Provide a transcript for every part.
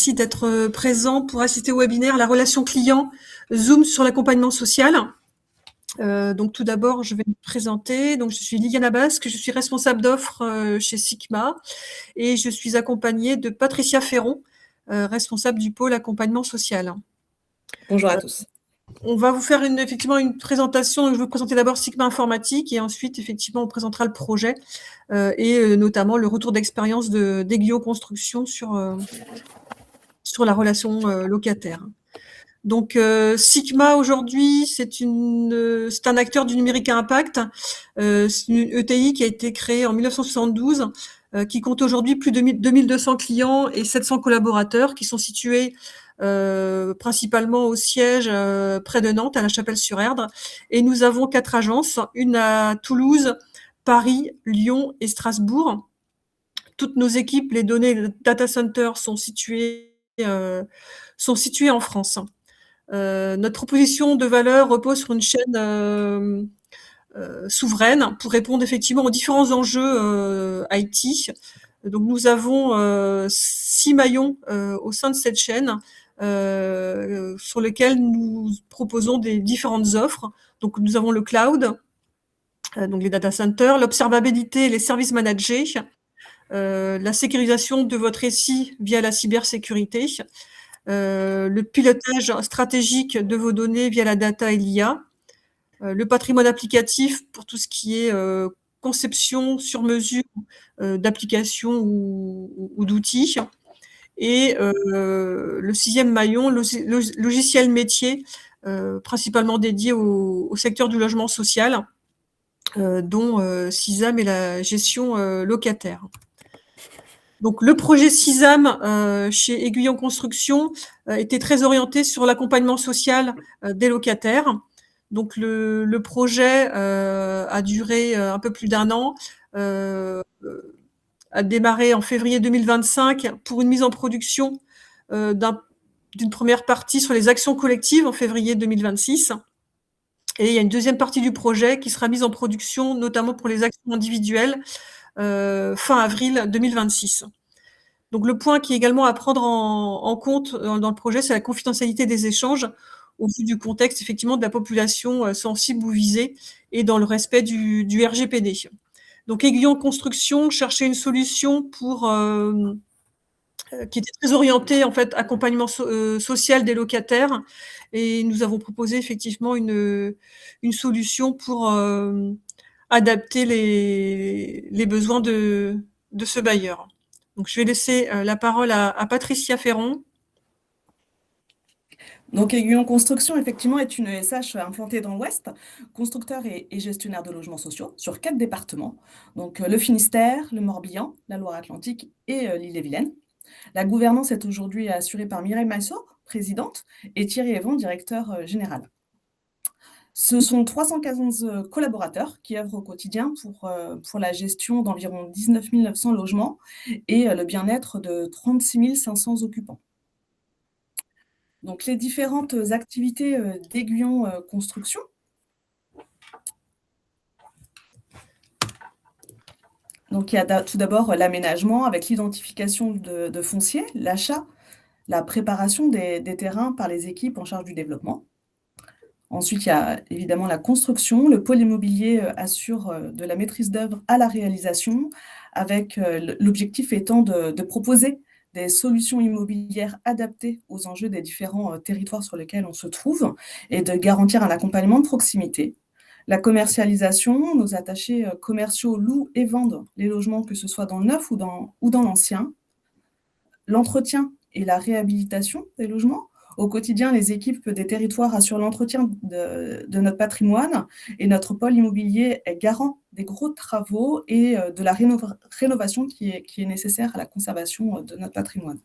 Merci d'être présent pour assister au webinaire La relation client Zoom sur l'accompagnement social. Donc tout d'abord, je vais me présenter. Donc je suis Liliana Basque, je suis responsable d'offres chez Sigma et je suis accompagnée de Patricia Ferron, responsable du pôle accompagnement social. Bonjour à tous. On va vous faire effectivement une présentation. Je vais vous présenter d'abord Sigma Informatique et ensuite, effectivement, on présentera le projet et notamment le retour d'expérience d'Aiguillon Construction sur la relation locataire. Donc Sigma aujourd'hui, c'est un acteur du numérique à impact. C'est une ETI qui a été créée en 1972, qui compte aujourd'hui plus de 2200 clients et 700 collaborateurs qui sont situés principalement au siège près de Nantes, à La Chapelle-sur-Erdre. Et nous avons 4 agences, une à Toulouse, Paris, Lyon et Strasbourg. Toutes nos équipes, les données data center sont situées en France. Notre proposition de valeur repose sur une chaîne souveraine pour répondre effectivement aux différents enjeux IT. Donc nous avons 6 maillons au sein de cette chaîne sur lesquels nous proposons des différentes offres. Donc nous avons le cloud, donc les data centers, l'observabilité et les services managés, la sécurisation de votre SI via la cybersécurité, le pilotage stratégique de vos données via la data et l'IA, le patrimoine applicatif pour tout ce qui est conception sur mesure d'applications ou d'outils, et le 6e maillon, logiciel métier, principalement dédié au secteur du logement social, dont Sisam est la gestion locataire. Donc le projet Sisam chez Aiguillon Construction était très orienté sur l'accompagnement social des locataires. Donc le projet a duré un peu plus d'1 an, a démarré en février 2025 pour une mise en production d'une première partie sur les actions collectives en février 2026. Et il y a une deuxième partie du projet qui sera mise en production notamment pour les actions individuelles fin avril 2026. Donc le point qui est également à prendre en compte dans le projet, c'est la confidentialité des échanges au vu du contexte effectivement de la population sensible ou visée et dans le respect du RGPD. Donc Aiguillon Construction cherchait une solution qui était très orientée en fait accompagnement social des locataires, et nous avons proposé effectivement une solution pour adapter les besoins de ce bailleur. Donc, je vais laisser la parole à Patricia Ferron. Donc, Aiguillon Construction, effectivement, est une ESH implantée dans l'Ouest, constructeur et gestionnaire de logements sociaux sur 4 départements, donc le Finistère, le Morbihan, la Loire-Atlantique et l'Ille-et-Vilaine. La gouvernance est aujourd'hui assurée par Mireille Massot, présidente, et Thierry Evon, directeur général. Ce sont 315 collaborateurs qui œuvrent au quotidien pour la gestion d'environ 19 900 logements et le bien-être de 36 500 occupants. Donc, les différentes activités d'Aiguillon Construction. Donc, il y a tout d'abord l'aménagement avec l'identification de foncier, l'achat, la préparation des terrains par les équipes en charge du développement. Ensuite, il y a évidemment la construction. Le pôle immobilier assure de la maîtrise d'œuvre à la réalisation, avec l'objectif étant de proposer des solutions immobilières adaptées aux enjeux des différents territoires sur lesquels on se trouve et de garantir un accompagnement de proximité. La commercialisation, nos attachés commerciaux louent et vendent les logements, que ce soit dans le neuf ou dans l'ancien. L'entretien et la réhabilitation des logements. Au quotidien, les équipes des territoires assurent l'entretien de notre patrimoine et notre pôle immobilier est garant des gros travaux et de la rénovation qui est nécessaire à la conservation de notre patrimoine.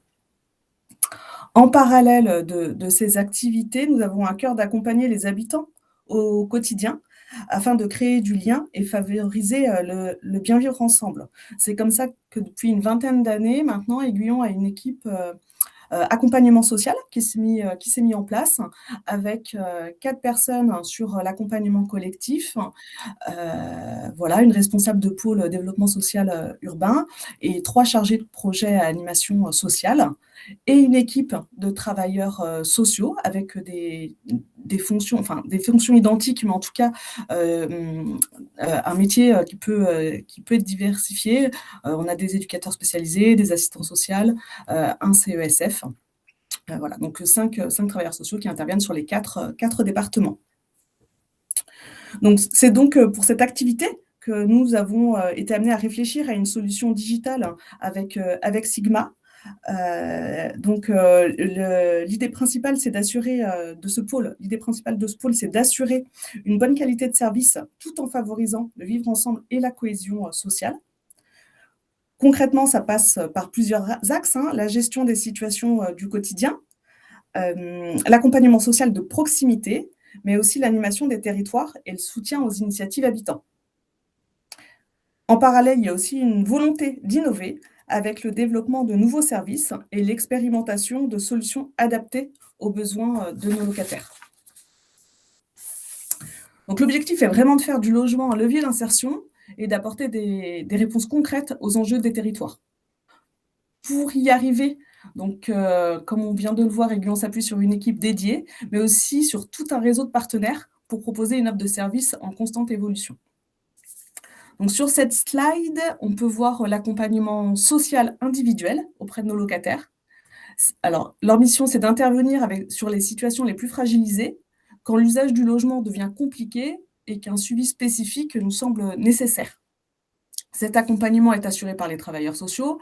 En parallèle de ces activités, nous avons à cœur d'accompagner les habitants au quotidien afin de créer du lien et favoriser le bien vivre ensemble. C'est comme ça que depuis une vingtaine d'années, maintenant, Aiguillon a une équipe accompagnement social qui s'est mis en place avec 4 personnes sur l'accompagnement collectif, voilà, une responsable de pôle développement social urbain et 3 chargés de projet à animation sociale. et une équipe de travailleurs sociaux avec des fonctions, enfin des fonctions identiques, mais en tout cas un métier qui peut être diversifié. On a des éducateurs spécialisés, des assistants sociaux, un CESF. Voilà, donc cinq travailleurs sociaux qui interviennent sur les quatre départements. Donc c'est donc pour cette activité que nous avons été amenés à réfléchir à une solution digitale avec Sigma. Donc l'idée principale, c'est d'assurer l'idée principale de ce pôle, c'est d'assurer une bonne qualité de service tout en favorisant le vivre ensemble et la cohésion sociale. Concrètement, ça passe par plusieurs axes, hein, la gestion des situations du quotidien, l'accompagnement social de proximité, mais aussi l'animation des territoires et le soutien aux initiatives habitants. En parallèle, il y a aussi une volonté d'innover avec le développement de nouveaux services et l'expérimentation de solutions adaptées aux besoins de nos locataires. Donc l'objectif est vraiment de faire du logement un levier d'insertion et d'apporter des réponses concrètes aux enjeux des territoires. Pour y arriver, donc, comme on vient de le voir, Aiguillon s'appuie sur une équipe dédiée, mais aussi sur tout un réseau de partenaires pour proposer une offre de service en constante évolution. Donc, sur cette slide, on peut voir l'accompagnement social individuel auprès de nos locataires. Alors, leur mission, c'est d'intervenir sur les situations les plus fragilisées, quand l'usage du logement devient compliqué et qu'un suivi spécifique nous semble nécessaire. Cet accompagnement est assuré par les travailleurs sociaux,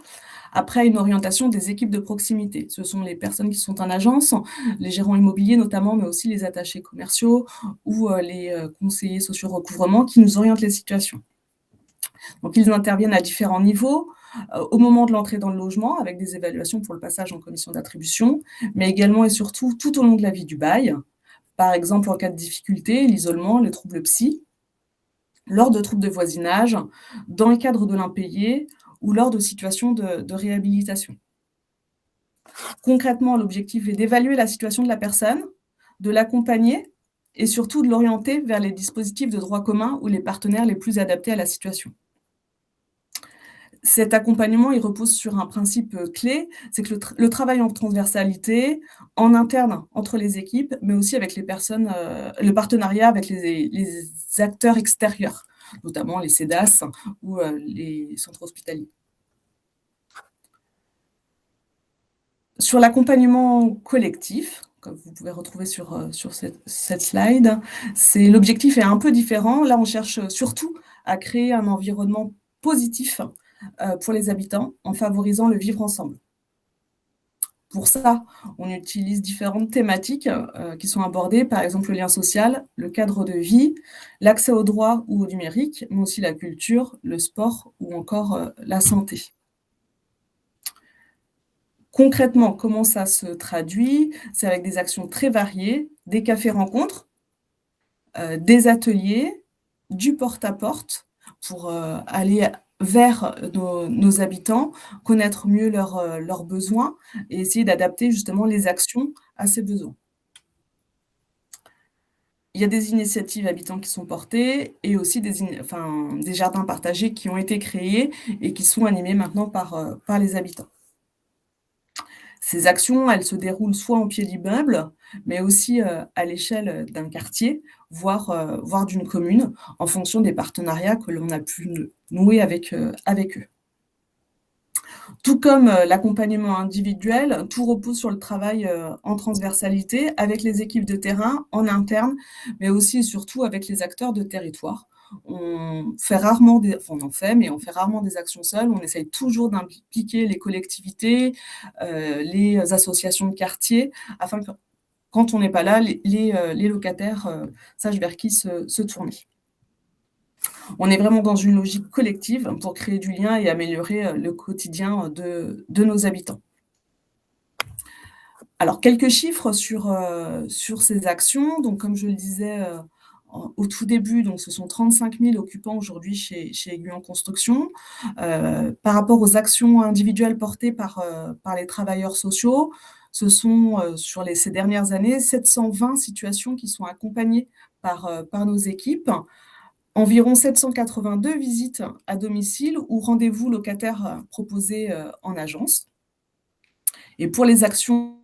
après une orientation des équipes de proximité. Ce sont les personnes qui sont en agence, les gérants immobiliers notamment, mais aussi les attachés commerciaux ou les conseillers sociaux recouvrement qui nous orientent les situations. Donc, ils interviennent à différents niveaux, au moment de l'entrée dans le logement, avec des évaluations pour le passage en commission d'attribution, mais également et surtout tout au long de la vie du bail, par exemple en cas de difficulté, l'isolement, les troubles psy, lors de troubles de voisinage, dans le cadre de l'impayé ou lors de situations de réhabilitation. Concrètement, l'objectif est d'évaluer la situation de la personne, de l'accompagner et surtout de l'orienter vers les dispositifs de droit commun ou les partenaires les plus adaptés à la situation. Cet accompagnement, il repose sur un principe clé, c'est que le travail en transversalité, en interne entre les équipes, mais aussi avec les personnes, le partenariat avec les acteurs extérieurs, notamment les CEDAS ou les centres hospitaliers. Sur l'accompagnement collectif, comme vous pouvez retrouver sur cette slide, l'objectif est un peu différent. Là, on cherche surtout à créer un environnement positif pour les habitants en favorisant le vivre ensemble. Pour ça, on utilise différentes thématiques qui sont abordées, par exemple le lien social, le cadre de vie, l'accès au droit ou au numérique, mais aussi la culture, le sport ou encore la santé. Concrètement, comment ça se traduit? C'est avec des actions très variées, des cafés-rencontres, des ateliers, du porte-à-porte pour aller vers nos habitants, connaître mieux leurs besoins et essayer d'adapter justement les actions à ces besoins. Il y a des initiatives habitants qui sont portées et aussi des jardins partagés qui ont été créés et qui sont animés maintenant par les habitants. Ces actions, elles se déroulent soit en pied d'immeuble, mais aussi à l'échelle d'un quartier, voire d'une commune, en fonction des partenariats que l'on a pu nouer avec eux. Tout comme l'accompagnement individuel, tout repose sur le travail en transversalité avec les équipes de terrain, en interne, mais aussi et surtout avec les acteurs de territoire. On fait rarement on fait rarement des actions seules. On essaye toujours d'impliquer les collectivités, les associations de quartier, afin que quand on n'est pas là, les locataires sachent vers qui se tourner. On est vraiment dans une logique collective pour créer du lien et améliorer le quotidien de nos habitants. Alors, quelques chiffres sur ces actions. Donc, comme je le disais au tout début, donc ce sont 35 000 occupants aujourd'hui chez Aiguillon Construction. Par rapport aux actions individuelles portées par les travailleurs sociaux, ce sont, sur ces dernières années, 720 situations qui sont accompagnées par nos équipes. Environ 782 visites à domicile ou rendez-vous locataires proposés en agence. Et pour les actions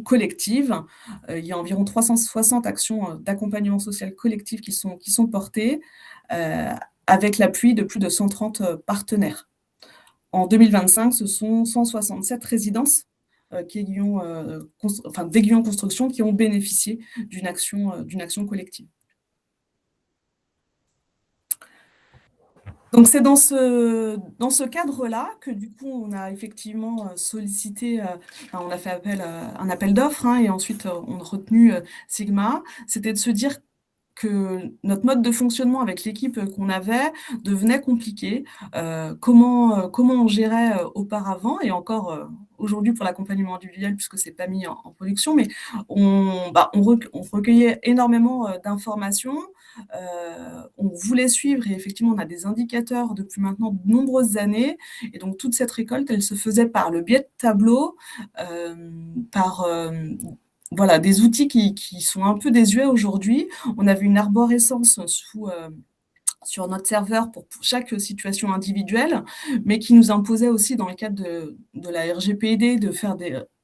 collectives, il y a environ 360 actions d'accompagnement social collectif qui sont portées, avec l'appui de plus de 130 partenaires. En 2025, ce sont 167 résidences d'Aiguillon Construction qui ont bénéficié d'une action collective. Donc c'est dans ce cadre-là que du coup on a effectivement sollicité, on a fait un appel d'offres, hein, et ensuite on a retenu Sigma. C'était de se dire que notre mode de fonctionnement avec l'équipe qu'on avait devenait compliqué. Comment on gérait auparavant et encore aujourd'hui pour l'accompagnement individuel, puisque c'est pas mis en production, mais on recueillait énormément d'informations. On voulait suivre et effectivement on a des indicateurs depuis maintenant de nombreuses années, et donc toute cette récolte elle se faisait par le biais de tableaux, par voilà, des outils qui sont un peu désuets aujourd'hui. On avait une arborescence sur notre serveur pour chaque situation individuelle, mais qui nous imposait aussi, dans le cadre de la RGPD, de faire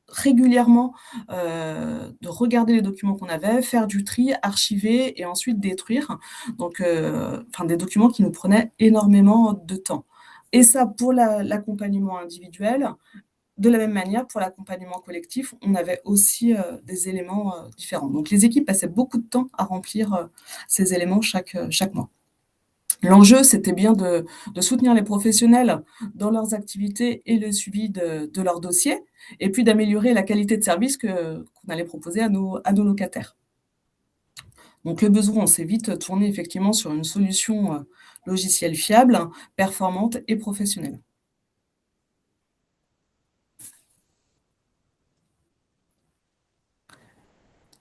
régulièrement, de regarder les documents qu'on avait, faire du tri, archiver et ensuite détruire. Donc, des documents qui nous prenaient énormément de temps. Et ça, pour l'accompagnement individuel. De la même manière, pour l'accompagnement collectif, on avait aussi des éléments différents. Donc, les équipes passaient beaucoup de temps à remplir ces éléments chaque mois. L'enjeu, c'était bien de soutenir les professionnels dans leurs activités et le suivi de leurs dossiers, et puis d'améliorer la qualité de service qu'on allait proposer à nos locataires. Donc, le besoin, on s'est vite tourné effectivement sur une solution logicielle fiable, performante et professionnelle.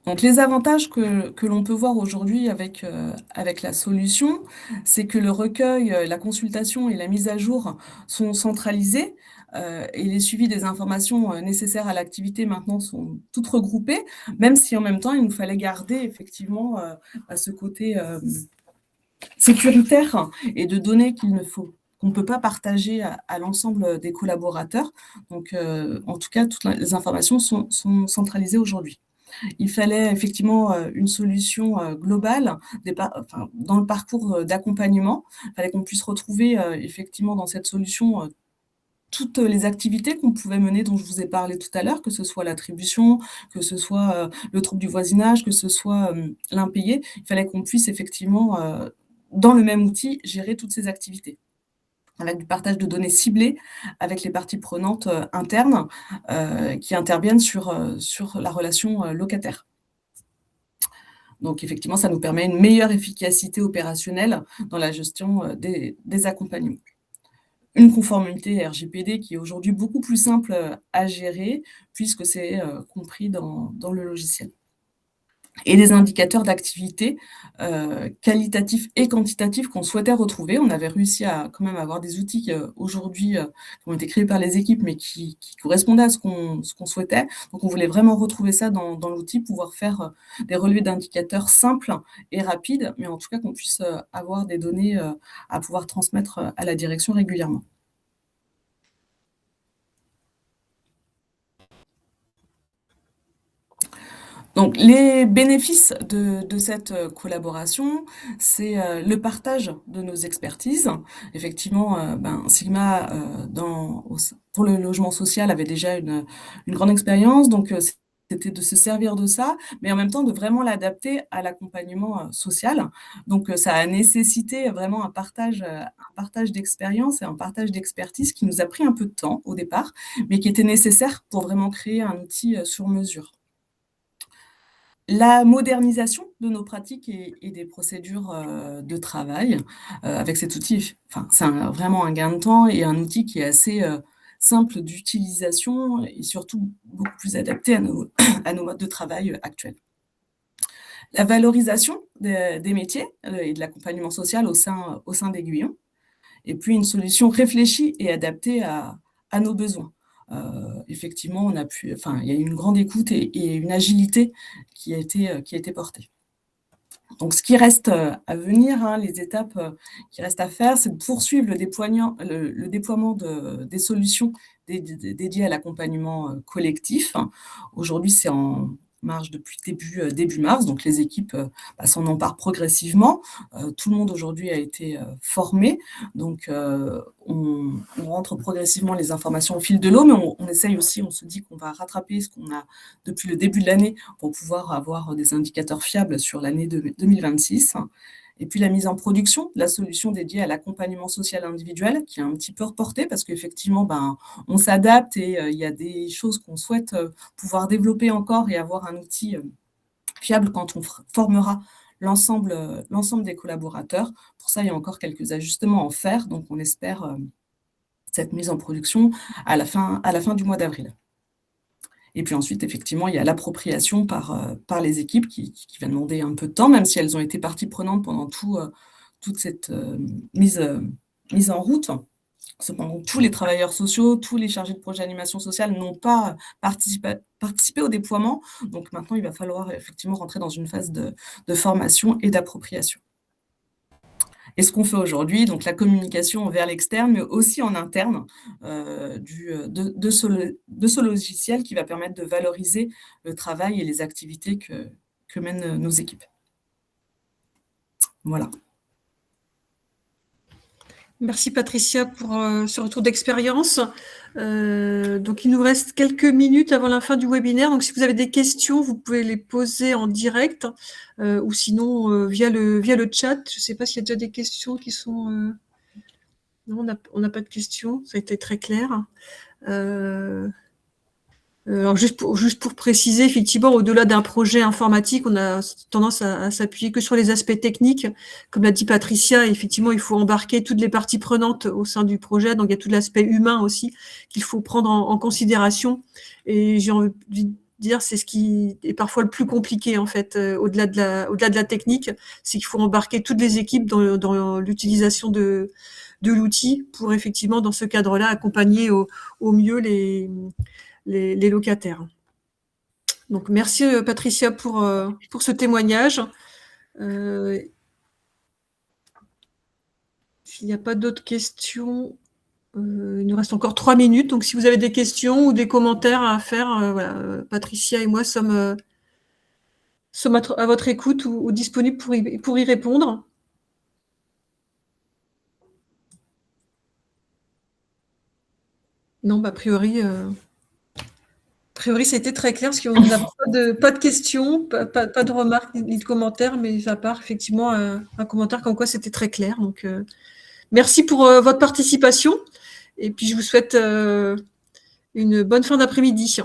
Donc les avantages que l'on peut voir aujourd'hui avec la solution, c'est que le recueil, la consultation et la mise à jour sont centralisés, et les suivis des informations nécessaires à l'activité maintenant sont toutes regroupées, même si en même temps il nous fallait garder effectivement ce côté sécuritaire et de données qu'on ne peut pas partager à l'ensemble des collaborateurs. Donc en tout cas, toutes les informations sont centralisées aujourd'hui. Il fallait effectivement une solution globale dans le parcours d'accompagnement. Il fallait qu'on puisse retrouver effectivement dans cette solution toutes les activités qu'on pouvait mener, dont je vous ai parlé tout à l'heure, que ce soit l'attribution, que ce soit le trouble du voisinage, que ce soit l'impayé. Il fallait qu'on puisse effectivement, dans le même outil, gérer toutes ces activités, avec du partage de données ciblées avec les parties prenantes internes qui interviennent sur la relation locataire. Donc effectivement, ça nous permet une meilleure efficacité opérationnelle dans la gestion des accompagnements. Une conformité RGPD qui est aujourd'hui beaucoup plus simple à gérer, puisque c'est compris dans le logiciel. Et des indicateurs d'activité qualitatifs et quantitatifs qu'on souhaitait retrouver. On avait réussi à quand même avoir des outils aujourd'hui qui ont été créés par les équipes, mais qui correspondaient à ce qu'on souhaitait. Donc on voulait vraiment retrouver ça dans l'outil, pouvoir faire des relevés d'indicateurs simples et rapides, mais en tout cas qu'on puisse avoir des données à pouvoir transmettre à la direction régulièrement. Donc, les bénéfices de cette collaboration, c'est le partage de nos expertises. Effectivement, Sigma, pour le logement social, avait déjà une grande expérience, donc c'était de se servir de ça, mais en même temps de vraiment l'adapter à l'accompagnement social. Donc, ça a nécessité vraiment un partage d'expérience et un partage d'expertise qui nous a pris un peu de temps au départ, mais qui était nécessaire pour vraiment créer un outil sur mesure. La modernisation de nos pratiques et des procédures de travail avec cet outil, c'est vraiment un gain de temps et un outil qui est assez simple d'utilisation et surtout beaucoup plus adapté à nos modes de travail actuels. La valorisation des métiers et de l'accompagnement social au sein d'Aiguillon, et puis une solution réfléchie et adaptée à nos besoins. Effectivement, il y a eu une grande écoute et une agilité qui a été portée. Donc ce qui reste, à venir, hein, les étapes, qui restent à faire, c'est de poursuivre le déploiement des solutions dédiées à l'accompagnement, collectif. Aujourd'hui, c'est en marche depuis début mars, donc les équipes, s'en emparent progressivement. Tout le monde aujourd'hui a été, formé, donc on rentre progressivement les informations au fil de l'eau, mais on essaye aussi, on se dit qu'on va rattraper ce qu'on a depuis le début de l'année pour pouvoir avoir des indicateurs fiables sur l'année 2026. Et puis la mise en production de la solution dédiée à l'accompagnement social individuel, qui est un petit peu reportée parce qu'effectivement, on s'adapte et il y a des choses qu'on souhaite pouvoir développer encore et avoir un outil fiable quand on formera l'ensemble des collaborateurs. Pour ça, il y a encore quelques ajustements à en faire, donc on espère cette mise en production à la fin du mois d'avril. Et puis ensuite, effectivement, il y a l'appropriation par les équipes qui va demander un peu de temps, même si elles ont été partie prenante pendant toute cette mise en route. Cependant, tous les travailleurs sociaux, tous les chargés de projet animation sociale n'ont pas participé au déploiement. Donc maintenant, il va falloir effectivement rentrer dans une phase de formation et d'appropriation. Et ce qu'on fait aujourd'hui, donc la communication vers l'externe, mais aussi en interne, de ce logiciel qui va permettre de valoriser le travail et les activités que mènent nos équipes. Voilà. Merci Patricia pour ce retour d'expérience. Donc il nous reste quelques minutes avant la fin du webinaire. Donc si vous avez des questions, vous pouvez les poser en direct ou sinon via le chat. Je ne sais pas s'il y a déjà des questions qui sont... Non, on n'a pas de questions. Ça a été très clair. Alors juste pour préciser, effectivement, au-delà d'un projet informatique, on a tendance à s'appuyer que sur les aspects techniques. Comme l'a dit Patricia, effectivement, il faut embarquer toutes les parties prenantes au sein du projet. Donc, il y a tout l'aspect humain aussi qu'il faut prendre en considération. Et j'ai envie de dire, c'est ce qui est parfois le plus compliqué, en fait, au-delà de la technique. C'est qu'il faut embarquer toutes les équipes dans l'utilisation de l'outil pour effectivement, dans ce cadre-là, accompagner au mieux les locataires. Donc, merci Patricia pour ce témoignage. S'il n'y a pas d'autres questions, il nous reste encore 3 minutes. Donc, si vous avez des questions ou des commentaires à faire, voilà, Patricia et moi sommes à votre écoute ou disponibles pour y répondre. Non, a priori, ça a été très clair parce qu'on n'a pas de questions, pas de remarques ni de commentaires, mais à part effectivement un commentaire comme quoi c'était très clair. Donc, merci pour votre participation et puis je vous souhaite une bonne fin d'après-midi.